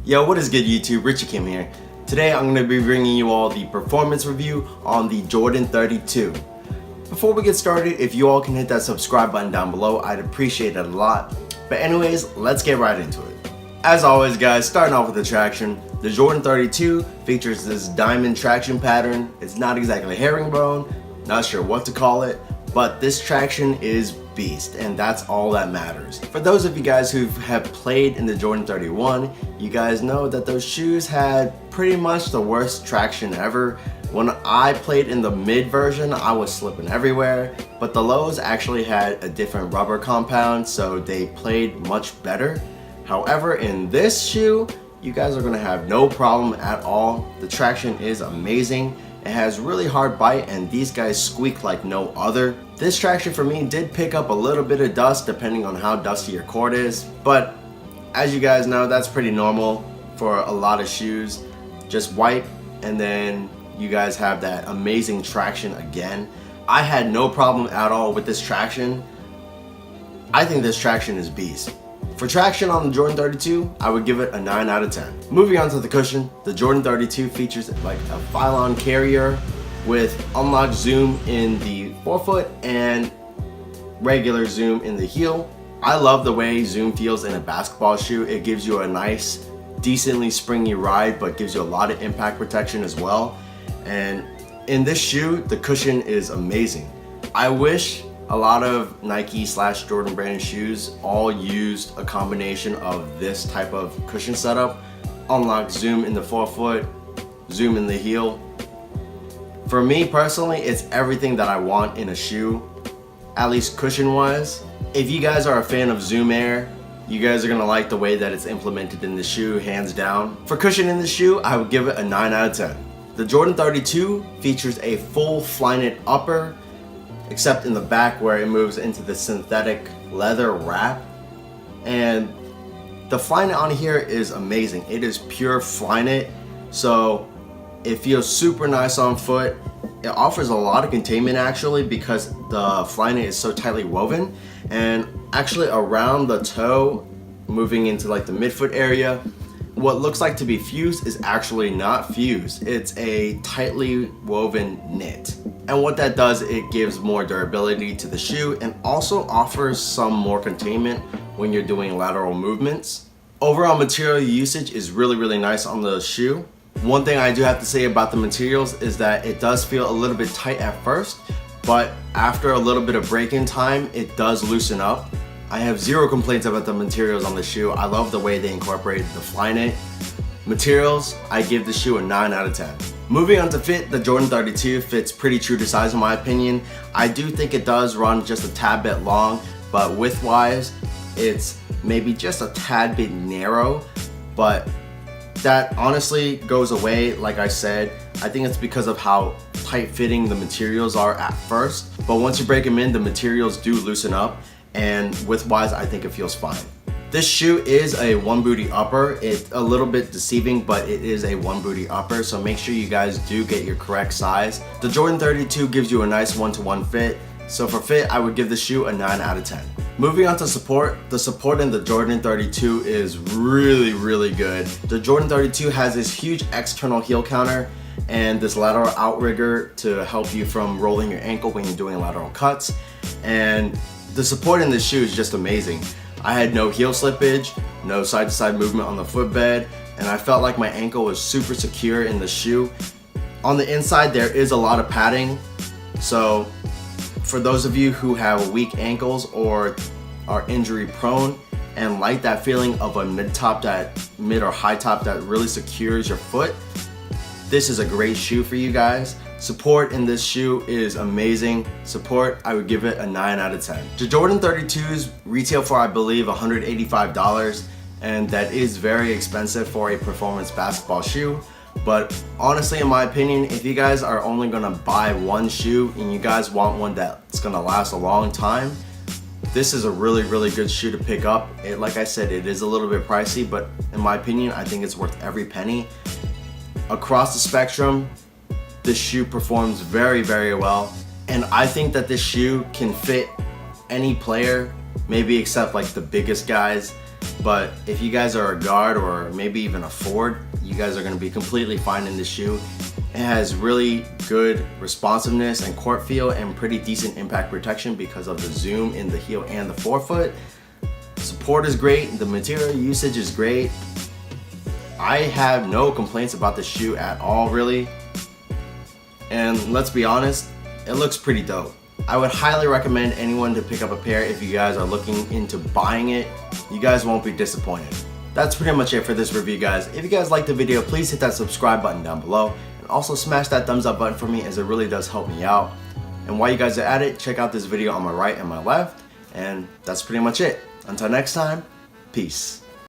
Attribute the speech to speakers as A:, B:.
A: Yo, what is good YouTube? Richie Kim here. Today I'm going to be bringing you all the performance review on the Jordan 32. Before we get started, if you all can hit that subscribe button down below, I'd appreciate it a lot. But anyways, let's get right into it. As always guys, starting off with the traction, the Jordan 32 features this diamond traction pattern. It's not exactly herringbone, not sure what to call it, but this traction is beast, and that's all that matters. For those of you guys who have played in the Jordan 31, you guys know that those shoes had pretty much the worst traction ever. When I played in the mid version, I was slipping everywhere, but the lows actually had a different rubber compound, so they played much better. However, in this shoe, you guys are gonna have no problem at all. The traction is amazing. It has really hard bite, and these guys squeak like no other. This traction for me did pick up a little bit of dust depending on how dusty your court is, but as you guys know, that's pretty normal for a lot of shoes. Just wipe and then you guys have that amazing traction again. I had no problem at all with this traction. I think this traction is beast. For traction on the Jordan 32, I would give it a 9 out of 10. Moving on to the cushion, the Jordan 32 features like a Phylon carrier with unlocked zoom in the forefoot and regular zoom in the heel. I love the way zoom feels in a basketball shoe. It gives you a nice, decently springy ride, but gives you a lot of impact protection as well. And in this shoe, the cushion is amazing. I wish a lot of Nike / Jordan branded shoes all used a combination of this type of cushion setup. Unlock zoom in the forefoot, zoom in the heel. For me personally, it's everything that I want in a shoe, at least cushion wise. If you guys are a fan of Zoom Air, you guys are gonna like the way that it's implemented in the shoe, hands down. For cushion in the shoe, I would give it a 9 out of 10. The Jordan 32 features a full Flyknit upper, except in the back where it moves into the synthetic leather wrap. And the Flyknit on here is amazing. It is pure Flyknit, so it feels super nice on foot. It offers a lot of containment actually because the Flyknit is so tightly woven, and actually around the toe, moving into like the midfoot area, what looks like to be fused is actually not fused. It's a tightly woven knit. And what that does, it gives more durability to the shoe and also offers some more containment when you're doing lateral movements. Overall material usage is really nice on the shoe. One thing I do have to say about the materials is that it does feel a little bit tight at first, but after a little bit of break-in time, it does loosen up. I have zero complaints about the materials on the shoe. I love the way they incorporated the Flyknit. Materials, I give the shoe a 9 out of 10. Moving on to fit, the Jordan 32 fits pretty true to size in my opinion. I do think it does run just a tad bit long, but width-wise, it's maybe just a tad bit narrow, but that honestly goes away. Like I said, I think it's because of how tight fitting the materials are at first, but once you break them in, the materials do loosen up, and width-wise, I think it feels fine. This shoe is a one booty upper. It's a little bit deceiving, but it is a one booty upper, so make sure you guys do get your correct size. The Jordan 32 gives you a nice 1-to-1 fit, so for fit, I would give the shoe a 9 out of 10. Moving on to support, the support in the Jordan 32 is really good. The Jordan 32 has this huge external heel counter and this lateral outrigger to help you from rolling your ankle when you're doing lateral cuts. And the support in this shoe is just amazing. I had no heel slippage, no side-to-side movement on the footbed, and I felt like my ankle was super secure in the shoe. On the inside, there is a lot of padding, so for those of you who have weak ankles or are injury prone and like that feeling of a mid or high top that really secures your foot, this is a great shoe for you guys. Support in this shoe is amazing. Support, I would give it a 9 out of 10. The Jordan 32s retail for, I believe, $185, and that is very expensive for a performance basketball shoe. But honestly, in my opinion, if you guys are only gonna buy one shoe and you guys want one that's gonna last a long time, this is a really good shoe to pick up. Like I said, it is a little bit pricey, but in my opinion, I think it's worth every penny. Across the spectrum, this shoe performs very well, and I think that this shoe can fit any player, maybe except like the biggest guys. But if you guys are a guard or maybe even a forward, you guys are going to be completely fine in this shoe. It has really good responsiveness and court feel and pretty decent impact protection because of the zoom in the heel and the forefoot. Support is great, the material usage is great. I have no complaints about the shoe at all, really. And let's be honest, it looks pretty dope. I would highly recommend anyone to pick up a pair if you guys are looking into buying it. You guys won't be disappointed. That's pretty much it for this review, guys. If you guys liked the video, please hit that subscribe button down below. And also smash that thumbs up button for me, as it really does help me out. And while you guys are at it, check out this video on my right and my left. And that's pretty much it. Until next time, peace.